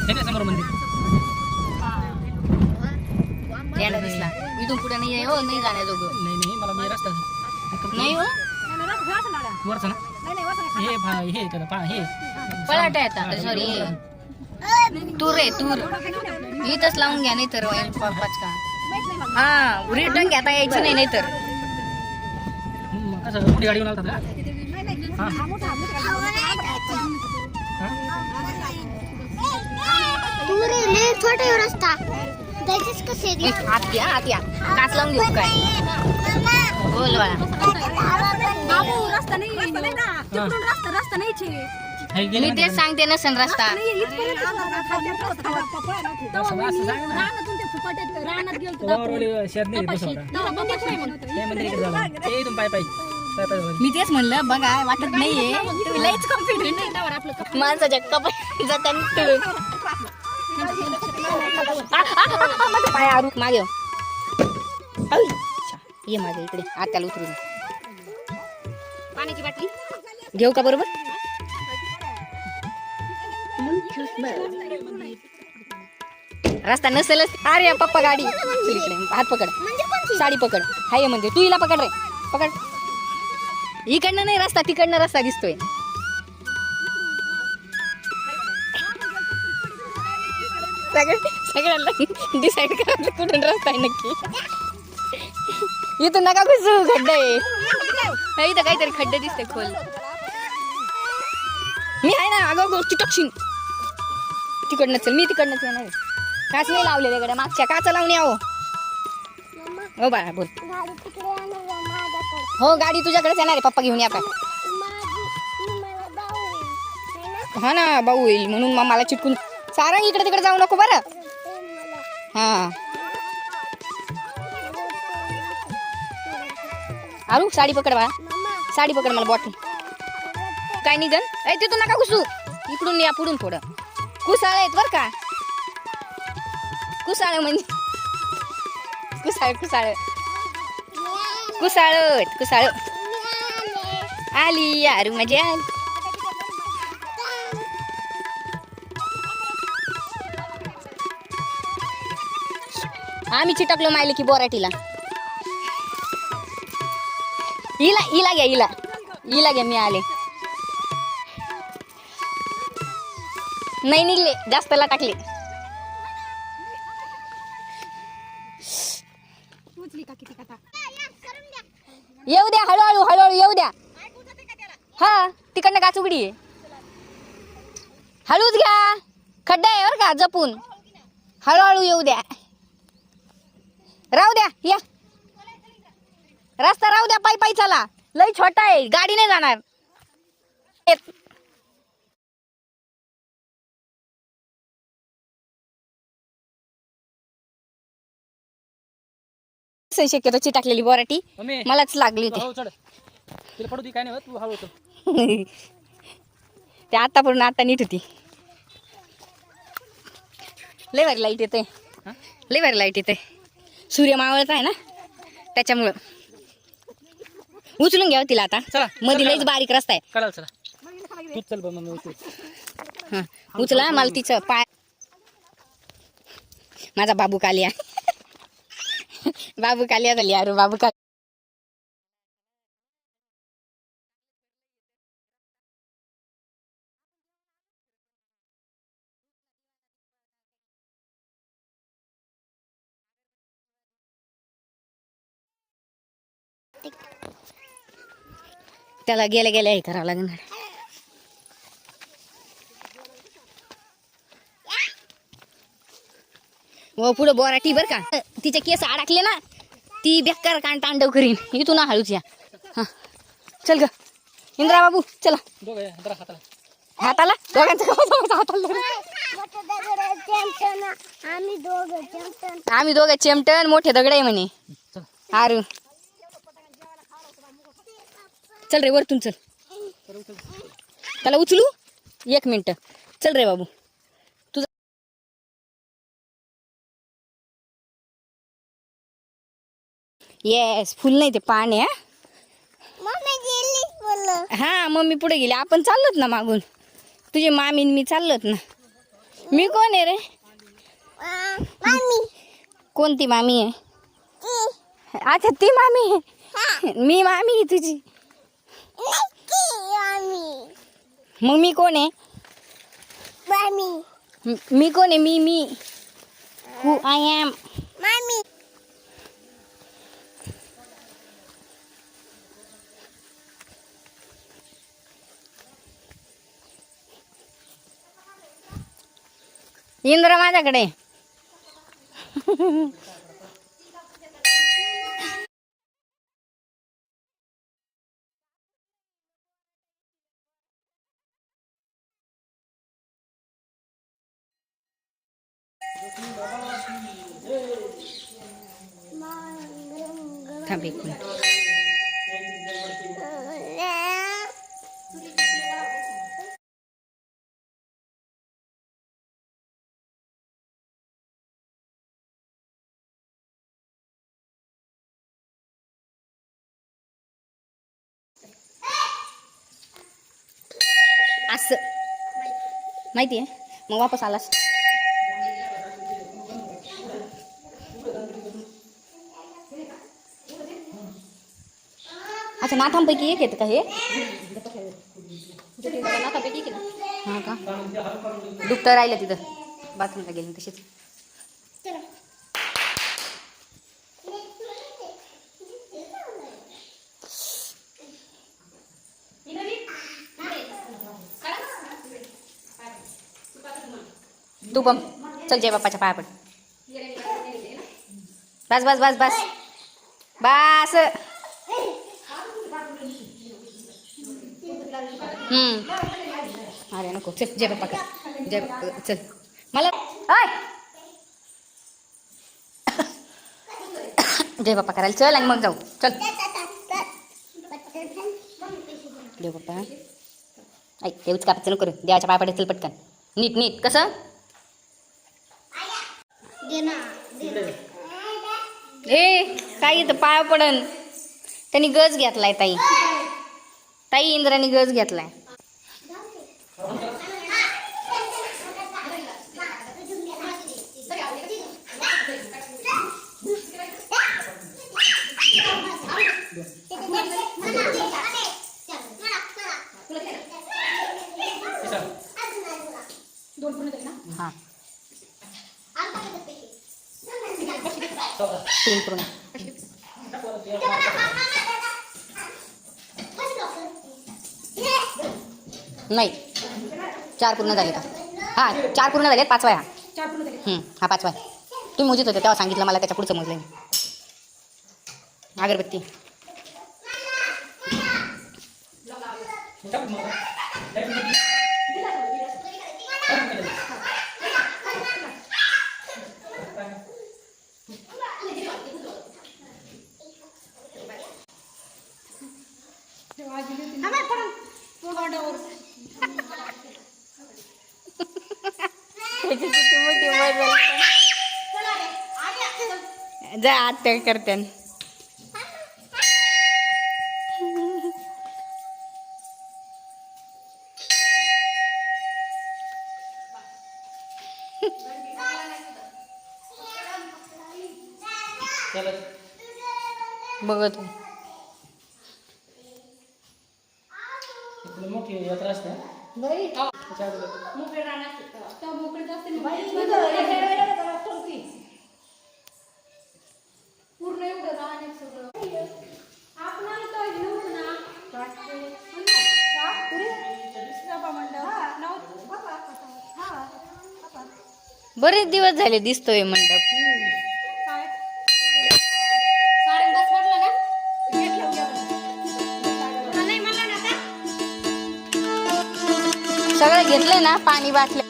समोर मंदिर यायला दिसला इथून पुढे नाही आहे हो नाही जाण्याजोगं नाही मला मी रस्ता नाही हो वरचा ना हे हे पळाट आहे आता सॉरी तूर आहे तूर इथंच लावून घ्या नाही तर पाचका हा रिटर्न घेता यायचं नाही तर असं मोठी गाडी घेऊन आलतात का छोटा रस्ता त्याचेच कसे आत या काच लावून घेऊ काय बोल बाबू रस्ता नाही रस्ता नाही मी तेच सांगते ना सन रस्ता मी तेच म्हणलं बघा वाटत नाहीये लयच कॉन्फिडंट माणसाच्या कपड्याचा पाय आरू मागे ये मागे इकडे आत्याला उतरून पाण्याची बाटली घेऊ का बरोबर रस्ता नसेलच अरे पप्पा गाडी इकडे हात पकड साडी पकड हाय म्हणजे तू हिला पकड रे पकड इकडनं नाही रस्ता तिकडनं रस्ता दिसतोय सगळ्यांना डिसाईड करा कुठून रस्ता आहे नक्की इथून नका घुसू खड्डा आहे इथं काहीतरी खड्डे दिसते खोल मी आहे ना अगं चिटकशीन तिकडनं चल मी तिकडनंच येणार काच नाही लावलेले गड्या मागच्या काचा लावून यावं हो बाळा बोल हो गाडी तुझ्याकडेच येणार आहे पप्पा घेऊन या का हा ना भाऊ होईल म्हणून मग मला चिटकून सारा इकडे तिकडे जाऊ नको बरं हा अरू साडी पकड बाळा साडी पकड मला बॉटल काय निघन ए तिथून नका घुसू इकडून या पुढून थोडं कुसाळ आहेत बर का कुसाळ म्हणजे कुसाळ कुसाळ कुसाळ कुसाळ आली यार मजा आम्ही चिटकलो मायले की बोराटीला इला घ्या इला घ्या मी आले नाही निघले जास्तला टाकले येऊ द्या हळूहळू येऊ द्या हा तिकडनं काच उघडी आहे हळूच घ्या खड्डा आहे बरं का जपून हळूहळू येऊ द्या राहू द्या या रस्ता राहू द्या पायी पायी चला लई छोटा आहे गाडी नाही जाणार शक्यतो चिटाकलेली बोराटी मलाच लागली होती काय नाही तू हळू ते आता पूर्ण आता नीट होती लय भारी लाईट येते लय भारी लाईट येते सूर्य मावळत आहे ना त्याच्यामुळं उचलून घ्यावं तिला आता चला मध्ये लईच बारीक रस्ता आहे कळाल चला तू चल मग उचला मला तिचं पाय माझा बाबू कालिया बाबू कालिया झाली अरे बाबू कालिया त्याला गेल्या गेल्या हे करावं लागणार व पुढं बोराटी बर का तिचे केस अडकले ना ती बेकार कान तांडव करीन इथून हळूच या हा चल ग इंद्रा बाबू चला हाताला दोघांचं हाताला आम्ही दोघं चेमटन मोठे दगड आहे म्हणे आरू चल रे वरतून चल त्याला उचलू 1 मिनिट चल रे बाबू तुझा येस फुल नाही ते पाणी हा मम्मी पुढे गेली आपण चाललोत ना मागून तुझे मामी मी चाललोत ना मी कोण आहे रे? मामी कोणती मामी आहे? अच्छा ती मामी आहे. मी मामी आहे तुझी. मामी मग मी कोण आहे? मामी मी कोण आहे? मी हू आय एम. मामी इंद्र माझ्याकडे. थांब एक मिनिट. असं माहिती आहे. मग वापस आलास. अच्छा नाथांपैकी एक येतं का हे? नाथांपैकी एक आहे. हां का? दुखतं राहिलं तिथं. बाथरूमला गेली तशीच. तू पण चल जय बाप्पाच्या पाया पड. बस बस बस बस बस. अरे नको चल जय बाप्पा कर. जय बाप्पा चल. मला जय बाप्पा करायला चल आणि मग जाऊ. चल जय बाप्पा. ऐक देऊच कापायचं नको करू. देवाच्या पाया पडायचं चल पटकन. नीट नीट कसं ए ताई तर पाया पडन. त्यांनी गज घेतलाय ताई. ताई इंद्राने गज घेतलाय. हां 3 पूर्ण. नाही 4 पूर्ण झाले का? हां 4 पूर्ण झाले. 5वा आहे हा. हा 5वा आहे. तुम्ही मोजित होते तेव्हा सांगितलं मला. त्याच्या पुढचं मोजलं. अगरबत्ती जा आत्या करते. बघत मोठी यात्रा असते. बरेच दिवस झाले दिसतोय मंडप. सगळं घेतलंय ना पाणी बाटल्या.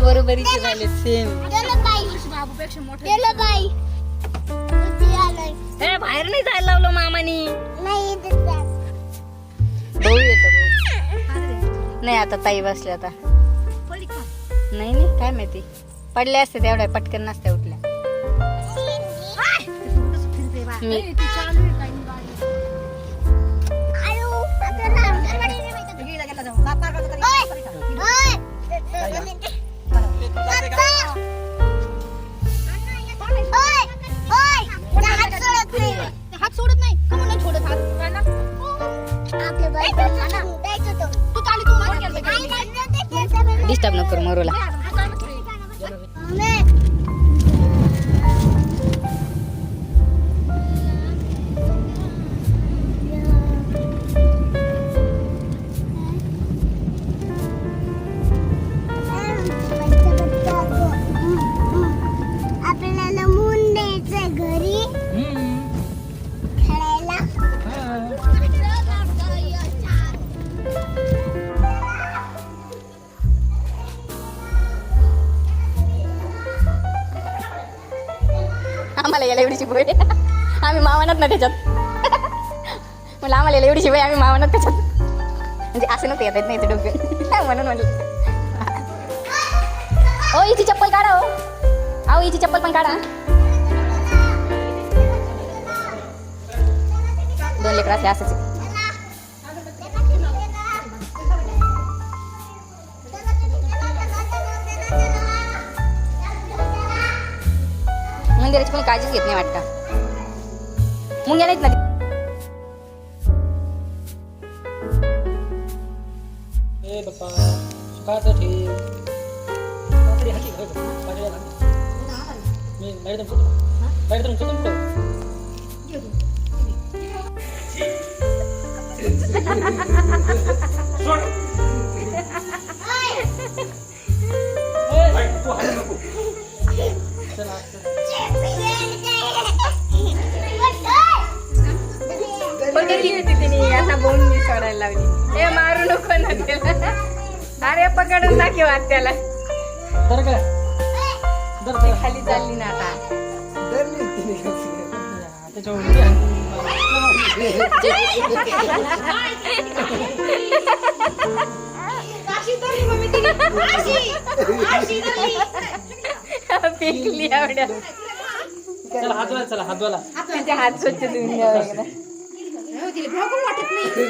बरोबरीचे झाले सेम. गेलं बाई बाबूपेक्षा मोठं गेलं बाई किती आलंय ए बाहेर नाही जायला लावलं मामानी. नाही दिसत भाऊ येतो भाऊ. नाही आता ताई बसल्या आता. नाही नाही काय माहिती पडले असते तेवढ्या पटकन नसत्या उठल्या. मी आयो आपल्याला अंगणवाडी नाही हात सोडत नाही का म्हणून सोडत हात आपल्या बाई द्यायचं तो तू चाली तू डिस्टर्ब नको करू मोरूला. आपल्याला मून द्यायचं घरी खेळायला. आम्हाला याला एवढी शिवाय आम्ही मावनात ना त्याच्यात. मला आम्हाला याला एवढी शिवाय आम्ही मावनात त्याच्यात. म्हणजे असं नव्हतं येत नाही डोकं म्हणून म्हणलं. ओ हिची चप्पल काढा. हो अहो हिची चप्पल पण काढा. 2 लेकर असले असंच. मंदिराची पण काळजीच घेत नाही वाटतं. मुंग्या नाहीत ना. ए बाप्पा सकाळचं ठेव रात्री हाती घर बाजूला लागली. मी बाहेर तुमचं असा बोन मी सोडायला लावली. ए मारू नको ना त्याला. अरे पकडून दाखव त्याला. दर काय दर खाली चालली ना आता. फेकली एवढ्या. चला हात धुवायला. तिचे हात स्वच्छ धुवून द्यावे. वाटत नाही.